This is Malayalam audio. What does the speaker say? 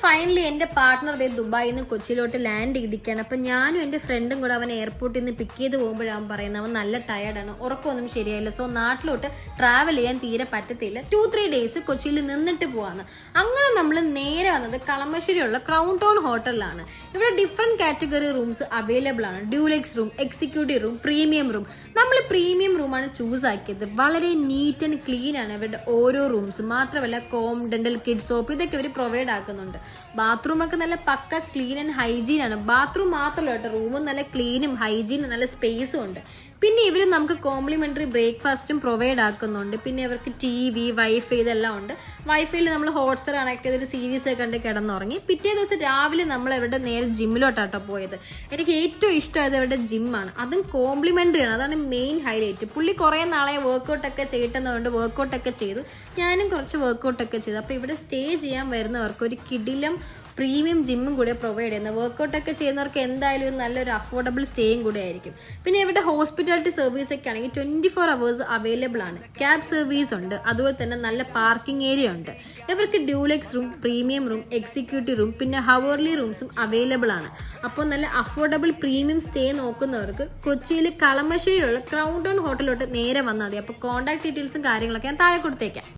ഫൈനലി എന്റെ പാർട്ട്ണർ ദുബായിൽ നിന്ന് കൊച്ചിയിലോട്ട് ലാൻഡ് ചെയ്തിരിക്കുകയാണ്. അപ്പൊ ഞാനും എന്റെ ഫ്രണ്ടും കൂടെ അവൻ എയർപോർട്ടിൽ നിന്ന് പിക്ക് ചെയ്ത് പോകുമ്പോഴാണ് പറയുന്നത് അവൻ നല്ല ടയർഡാണ്, ഉറക്കമൊന്നും ശരിയായില്ല. സോ നാട്ടിലോട്ട് ട്രാവൽ ചെയ്യാൻ തീരെ പറ്റത്തില്ല, 2-3 ഡേയ്സ് കൊച്ചിയിൽ നിന്നിട്ട് പോവാന്ന്. അങ്ങനെ നമ്മൾ നേരെ വന്നത് കളമശ്ശേരിയുള്ള ക്രൗൺ ടൗൺ ഹോട്ടലിലാണ്. ഇവിടെ ഡിഫറെന്റ് കാറ്റഗറി റൂംസ് അവൈലബിൾ ആണ്. Deluxe room, executive room, premium room. നമ്മൾ പ്രീമിയം റൂമാണ് ചൂസ് ആക്കിയത്. വളരെ നീറ്റ് ആൻഡ് ക്ലീൻ ആണ് ഇവരുടെ ഓരോ റൂംസ്. മാത്രമല്ല കോം, ഡെന്റൽ കിഡ് സോപ്പ് ഇതൊക്കെ ഇവർ പ്രൊവൈഡ് ആക്കുന്നുണ്ട്. ബാത്റൂം ഒക്കെ നല്ല പക്ക ക്ലീൻ ആൻഡ് ഹൈജീൻ ആണ്. ബാത്റൂം മാത്രമല്ല കേട്ടോ, റൂമും നല്ല ക്ലീനും ഹൈജീനും നല്ല സ്പേസും ഉണ്ട്. പിന്നെ ഇവർ നമുക്ക് കോംപ്ലിമെന്ററി ബ്രേക്ക്ഫാസ്റ്റും പ്രൊവൈഡ് ആക്കുന്നുണ്ട്. പിന്നെ ഇവർക്ക് TV, വൈഫൈ ഇതെല്ലാം ഉണ്ട്. വൈഫൈയിൽ നമ്മൾ ഹോട്ട്സ്റ്റാർ കണക്ട് ചെയ്തൊരു സീരീസ് ഒക്കെ കണ്ട് കിടന്നുറങ്ങി. പിറ്റേ ദിവസം രാവിലെ നമ്മൾ ഇവരുടെ നേരെ ജിമ്മിലോട്ടാട്ടോ പോയത്. എനിക്ക് ഏറ്റവും ഇഷ്ടമായത് ഇവരുടെ ജിമ്മാണ്, അതും കോംപ്ലിമെന്ററി ആണ്. അതാണ് മെയിൻ ഹൈലൈറ്റ്. പുള്ളി കുറെ നാളെ വർക്കൗട്ടൊക്കെ ചെയ്തിട്ടെന്നുകൊണ്ട് വർക്കൗട്ടൊക്കെ ചെയ്തു. ഞാനും കുറച്ച് വർക്കൗട്ടൊക്കെ ചെയ്തു. അപ്പൊ ഇവിടെ സ്റ്റേ ചെയ്യാൻ വരുന്നവർക്ക് ഒരു കിടിലം പ്രീമിയം ജിമ്മും കൂടെ പ്രൊവൈഡ് ചെയ്യുന്നത്. വർക്കൗട്ടൊക്കെ ചെയ്യുന്നവർക്ക് എന്തായാലും നല്ലൊരു അഫോർഡബിൾ സ്റ്റേയും കൂടെ ആയിരിക്കും. പിന്നെ ഇവിടെ ഹോസ്പിറ്റാലിറ്റി സർവീസ് ഒക്കെ ആണെങ്കിൽ 24 hours അവൈലബിൾ ആണ്. ക്യാബ് സർവീസ് ഉണ്ട്. അതുപോലെ തന്നെ നല്ല പാർക്കിംഗ് ഏരിയ ഉണ്ട്. ഇവർക്ക് deluxe room, premium room, executive room, പിന്നെ ഹവർലി റൂംസും അവൈലബിൾ ആണ്. അപ്പോൾ നല്ല അഫോർഡബിൾ പ്രീമിയം സ്റ്റേ നോക്കുന്നവർക്ക് കൊച്ചിയിൽ കളമശ്ശേരിയിലുള്ള ക്രൗൺ ടൗൺ ഹോട്ടലിലോട്ട് നേരെ വന്നാൽ മതി. അപ്പോൾ കോൺടാക്ട് ഡീറ്റെയിൽസും കാര്യങ്ങളൊക്കെ ഞാൻ താഴെ കൊടുത്തേക്കാം.